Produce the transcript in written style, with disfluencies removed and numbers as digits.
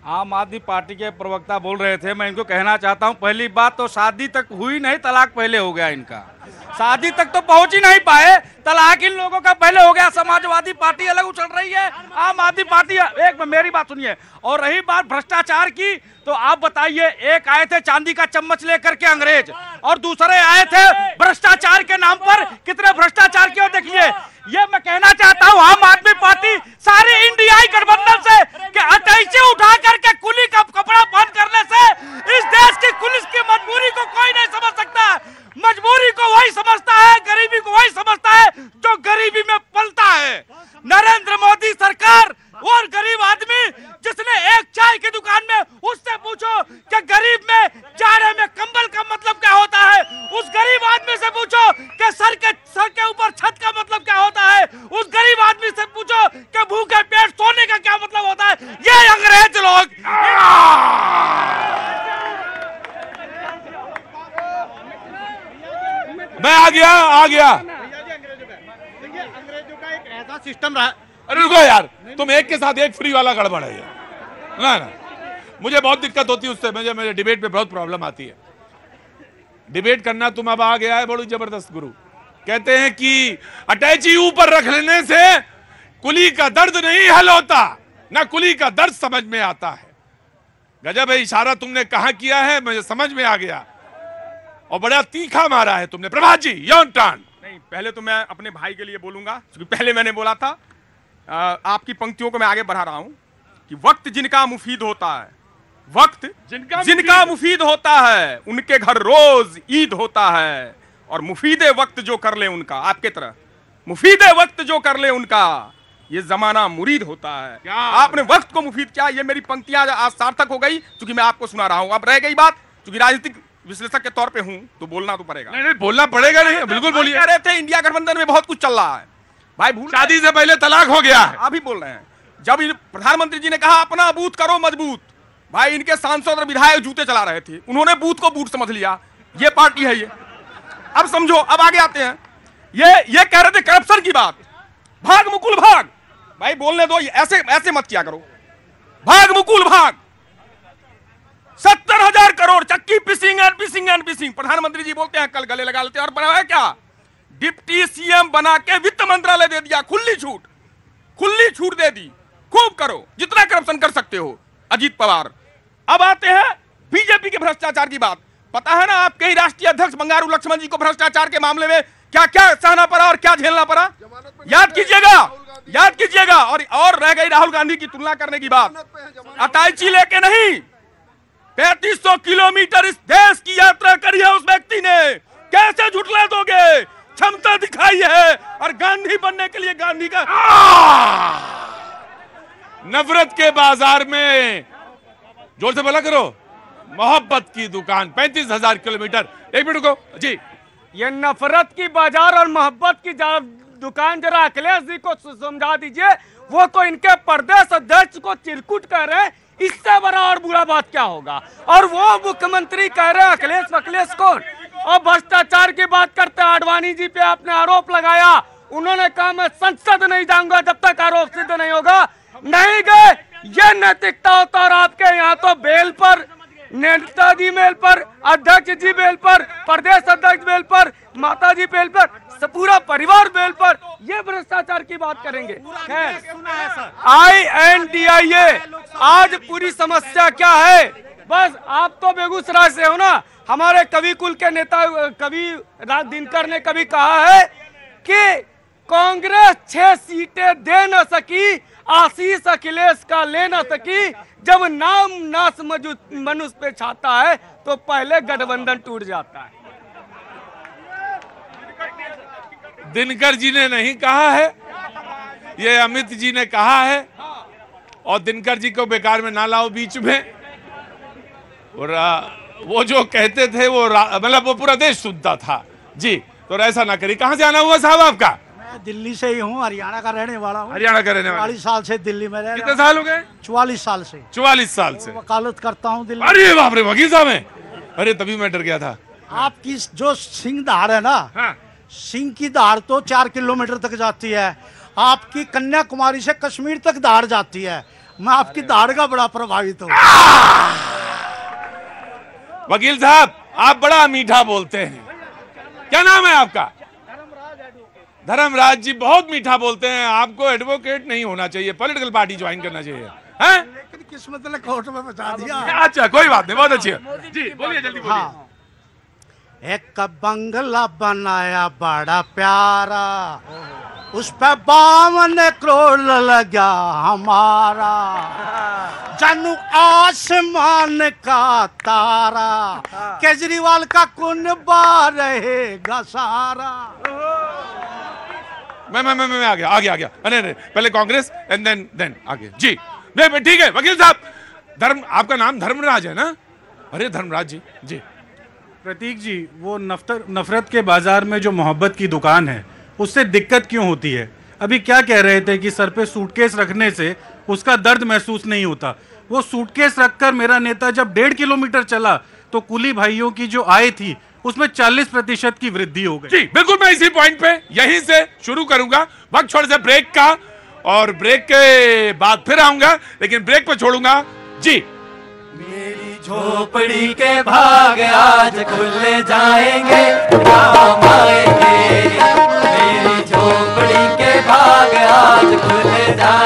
आम आदमी पार्टी के प्रवक्ता बोल रहे थे, मैं इनको कहना चाहता हूं, पहली बात तो शादी तक हुई नहीं, तलाक पहले हो गया इनका। शादी तक तो पहुंच ही नहीं पाए, तलाक इन लोगों का पहले हो गया। समाजवादी पार्टी अलग उछल रही है, आम आदमी पार्टी, एक मेरी बात सुनिए। और रही बात भ्रष्टाचार की, तो आप बताइए, एक आए थे चांदी का चम्मच लेकर के अंग्रेज, और दूसरे आए थे भ्रष्टाचार के नाम पर। कितने भ्रष्टाचार किए देखिए। ये मैं कहना चाहता हूं, आम आदमी पार्टी सारी इंडियाई गठबंधन से कि अटैची उठा करके कुली का कपड़ा बंद करने से इस देश की पुलिस की मजबूरी को कोई नहीं समझ सकता। मजबूरी को वही समझता है, गरीबी को वही समझता है जो गरीबी में पलता है। नरेंद्र मोदी सरकार और गरीब आदमी जिसने एक चाय की दुकान में, उससे पूछो कि गरीब में जाड़े में कंबल का मतलब क्या होता है। उस गरीब आदमी से पूछो कि सर के ऊपर छत का मतलब क्या होता है। उस गरीब आदमी से पूछो कि भूखे पेट सोने का क्या मतलब होता है। ये अंग्रेज लोग मैं आ गया। अंग्रेजों का एक ऐसा सिस्टम रहा। अरे रुको यार, तुम एक के साथ एक फ्री वाला गड़बड़ है ये। ना मुझे बहुत दिक्कत होती है उससे, मुझे डिबेट पे बहुत प्रॉब्लम आती है। डिबेट करना तुम अब आ गया है बड़ी जबरदस्त गुरु। कहते हैं कि अटैची ऊपर रख लेने से कुली का दर्द नहीं हल होता, ना कुली का दर्द समझ में आता है। गजब है इशारा तुमने कहां किया है, मुझे समझ में आ गया, और बड़ा तीखा मारा है तुमने। प्रभात जी, योन टर्न। नहीं, पहले तो मैं अपने भाई के लिए बोलूंगा, क्योंकि पहले मैंने बोला था। आपकी पंक्तियों को मैं आगे बढ़ा रहा हूं कि वक्त जिनका मुफीद होता है, वक्त जिनका मुफीद होता है, उनके घर रोज ईद होता है। और मुफीदे वक्त जो कर ले उनका, आपके तरह मुफीदे वक्त जो कर ले उनका, ये जमाना मुरीद होता है। आपने वक्त को मुफीद किया, ये मेरी पंक्तियां आज सार्थक हो गई, क्योंकि मैं आपको सुना रहा हूं। अब रह गई बात, क्योंकि राजनीतिक विश्लेषक के तौर पे हूं तो बोलना तो पड़ेगा। नहीं, बोलना पड़ेगा नहीं, बिल्कुल बोलिए। कह रहे थे इंडिया गठबंधन में बहुत कुछ चल रहा है भाई, भूल शादी से पहले तलाक हो गया है। अभी बोल रहे हैं। जब प्रधानमंत्री जी ने कहा अपना बूथ करो मजबूत, भाई इनके सांसद और विधायक जूते चला रहे थे, उन्होंने बूथ को बूट समझ लिया। ये पार्टी है ये। अब समझो, अब आगे आते हैं। ये कह रहे थे करप्शन की बात, भाग मुकुल भाग। भाई बोलने दो, ऐसे मत किया करो। भाग मुकुल भाग। 70,000 करोड़ चक्की पिसिंग एंड पिसिंग। प्रधानमंत्री जी बोलते हैं कल गले लगा लेते हैं, और बनाया क्या, डिप्टी सीएम बना के वित्त मंत्रालय दे दिया। खुली छूट दे दी, खूब करो जितना करप्शन कर सकते हो। अजीत पवार। अब आते हैं बीजेपी के भ्रष्टाचार की बात। पता है ना आपके ही राष्ट्रीय अध्यक्ष बंगारू लक्ष्मण जी को भ्रष्टाचार के मामले में क्या क्या सहना पड़ा और क्या झेलना पड़ा। याद कीजिएगा। और रह गई राहुल गांधी की तुलना करने की बात। अटैची लेके नहीं, 3500 किलोमीटर इस देश की यात्रा करी है उस व्यक्ति ने। कैसे झुठला दोगे, क्षमता दिखाई है। और गांधी बनने के लिए गांधी का नफरत के बाजार में, जोर से बोला करो, मोहब्बत की दुकान 35,000 किलोमीटर। एक मिनट को जी, ये नफरत की बाजार और मोहब्बत की दुकान जरा अखिलेश जी को समझा दीजिए। वो तो इनके प्रदेश अध्यक्ष को चिरकुट कह रहे हैं, इससे बड़ा और बुरा बात क्या होगा। और वो मुख्यमंत्री कह रहे हैं अखिलेश कौन। और भ्रष्टाचार की बात करते हैं, आडवाणी जी पे आपने आरोप लगाया, उन्होंने कहा मैं संसद नहीं जाऊंगा जब तक आरोप सिद्ध नहीं होगा। नहीं गए, ये नैतिकता होता। और आपके यहाँ तो बेल पर, नेताजी बेल पर, अध्यक्ष जी बेल पर, प्रदेश अध्यक्ष बेल पर, माता जी बेल पर, पूरा परिवार बेल पर। ये भ्रष्टाचार की बात करेंगे। INDIA आज पूरी समस्या क्या है। बस आप तो बेगूसराय से हो ना। हमारे कवि कुल के नेता कवि राज दिनकर ने कभी कहा है कि कांग्रेस 6 सीटें दे न सकी, आशीष अखिलेश का ले न सकी। जब नाम नास मनुष्य पे छाता है तो पहले गठबंधन टूट जाता है। दिनकर जी ने नहीं कहा है, ये अमित जी ने कहा है। और दिनकर जी को बेकार में ना लाओ बीच में। और वो जो कहते थे वो मतलब वो पूरा देश सुनता था जी। तो ऐसा ना करिए। कहाँ से आना हुआ साहब आपका? मैं दिल्ली से ही हूँ, हरियाणा का रहने वाला हूँ। हरियाणा का रहने वाला। 40 साल से दिल्ली में रह। कितने साल हो गए? 44 साल से। 44 साल से वकालत करता हूँ दिल्ली। अरे बाप रे, वकील साहब हैं। अरे तभी मैं डर गया था। आपकी जो सिंह दहाड़ है ना, हाँ। सिंह की दहाड़ तो 4 किलोमीटर तक जाती है। आपकी कन्याकुमारी से कश्मीर तक दहाड़ जाती है। मैं आपकी दाढ़ का बड़ा प्रभावित हूँ। वकील साहब आप बड़ा मीठा बोलते हैं, क्या नाम है आपका? धर्मराज जी बहुत मीठा बोलते हैं, आपको एडवोकेट नहीं होना चाहिए, पॉलिटिकल पार्टी ज्वाइन करना चाहिए, हैं? लेकिन किस्मत ने कोर्ट में बचा दिया। अच्छा कोई बात नहीं, बहुत अच्छी है जी, बोलिए जल्दी बोलिए। हाँ, एक बंगला बनाया बड़ा प्यारा, उस पे 52 करोड़ लगा हमारा, जानू आसमान का तारा, केजरीवाल का कुनबा रहेगा सारा। मैं आ गया। अरे पहले कांग्रेस एंड देन आगे जी। नहीं ठीक है वकील साहब, आपका नाम धर्मराज है ना? अरे धर्मराज जी जी। प्रतीक जी, वो नफरत के बाजार में जो मोहब्बत की दुकान है उससे दिक्कत क्यों होती है? अभी क्या कह रहे थे कि सर पे सूटकेस रखने से उसका दर्द महसूस नहीं होता। वो सूटकेस रखकर मेरा नेता जब 1.5 किलोमीटर चला तो कुली भाइयों की जो आय थी उसमें 40% की वृद्धि हो गई। जी बिल्कुल, मैं इसी पॉइंट पे यहीं से शुरू करूंगा। वक्त छोड़ से ब्रेक का, और ब्रेक के बाद फिर आऊंगा, लेकिन ब्रेक पे छोड़ूंगा जी। मेरी झोपड़ी के भाग आज खुल जाएंगे, काम आएंगे। मेरी झोपड़ी के भाग आज खुल जाएंगे।